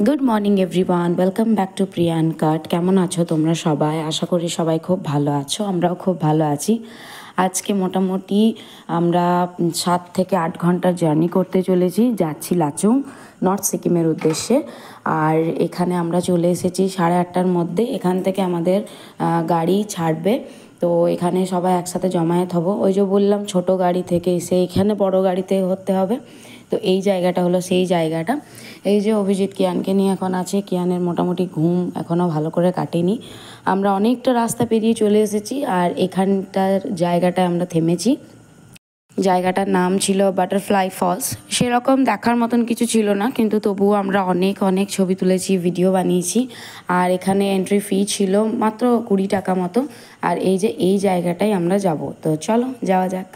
Good morning everyone, welcome back to Priyan cut. কেমন আছো তোমরা সবাই? আশা করি সবাই খুব ভালো আছো, আমরাও খুব ভালো আছি। আজকে মোটামুটি আমরা 7 থেকে 8 ঘন্টার জার্নি করতে চলেছি, যাচ্ছি লাচুং নর্থ সিকিমের উদ্দেশ্যে। আর এখানে আমরা চলে এসেছি 8:30টার মধ্যে। এখান থেকে আমাদের গাড়ি ছাড়বে, তো এখানে সবাই একসাথে জমায়েত হব। ওই যে বললাম ছোট গাড়ি থেকে এসে এখানে বড় গাড়িতে হতে হবে, তো এই জায়গাটা হলো সেই জায়গাটা। এই যে অভিজিৎ কিয়ানকে নিয়ে এখন আছে, কিয়ানের মোটামুটি ঘুম এখনও ভালো করে কাটেনি। আমরা অনেকটা রাস্তা পেরিয়ে চলে এসেছি, আর এখানটার জায়গাটায় আমরা থেমেছি। জায়গাটার নাম ছিল বাটারফ্লাই ফলস। সেরকম দেখার মতন কিছু ছিল না, কিন্তু তবুও আমরা অনেক অনেক ছবি তুলেছি, ভিডিও বানিয়েছি। আর এখানে এন্ট্রি ফি ছিল মাত্র 20 টাকা মতো। আর এই যে এই জায়গাটায় আমরা যাব, তো চলো যাওয়া যাক।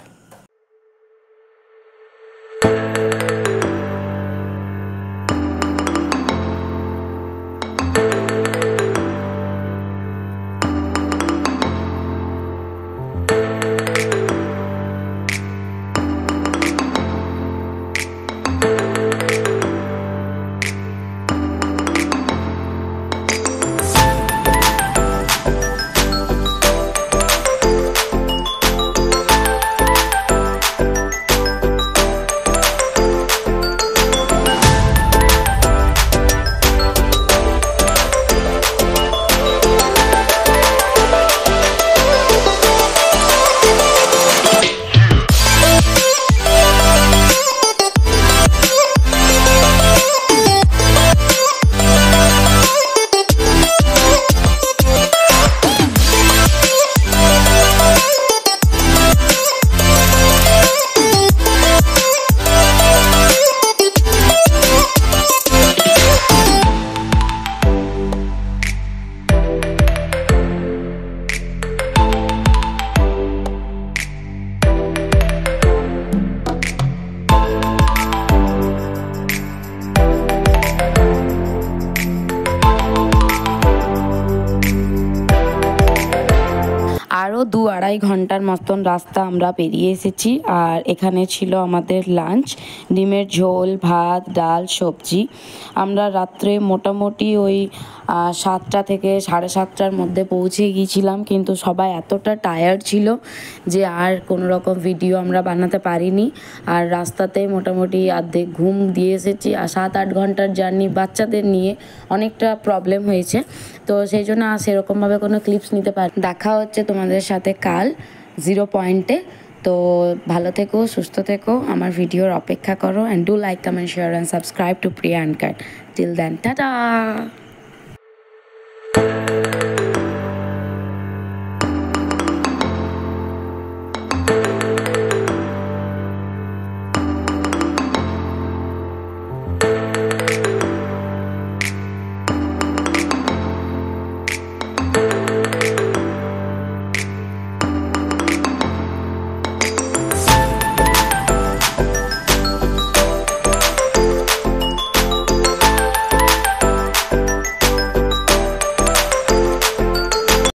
আরও 2-2.5 ঘন্টার মতন রাস্তা আমরা পেরিয়ে এসেছি। আর এখানে ছিল আমাদের লাঞ্চ, ডিমের ঝোল, ভাত, ডাল, সবজি। আমরা রাত্রে মোটামুটি ওই 7টা থেকে 7:30টার মধ্যে পৌঁছে গিয়েছিলাম, কিন্তু সবাই এতটা টায়ার্ড ছিল যে আর কোনো রকম ভিডিও আমরা বানাতে পারিনি। আর রাস্তাতে মোটামুটি অর্ধেক ঘুম দিয়ে এসেছি। আর 7-8 ঘন্টার জার্নি বাচ্চাদের নিয়ে অনেকটা প্রবলেম হয়েছে, তো সেই জন্য আর সেরকমভাবে কোনো ক্লিপস নিতে পারি। দেখা হচ্ছে তোমাদের সাথে কাল 0 পয়েন্টে। তো ভালো থেকো, সুস্থ থেকো, আমার ভিডিওর অপেক্ষা করো। And do like, comment, share and subscribe to Priya cut. Till then, tata.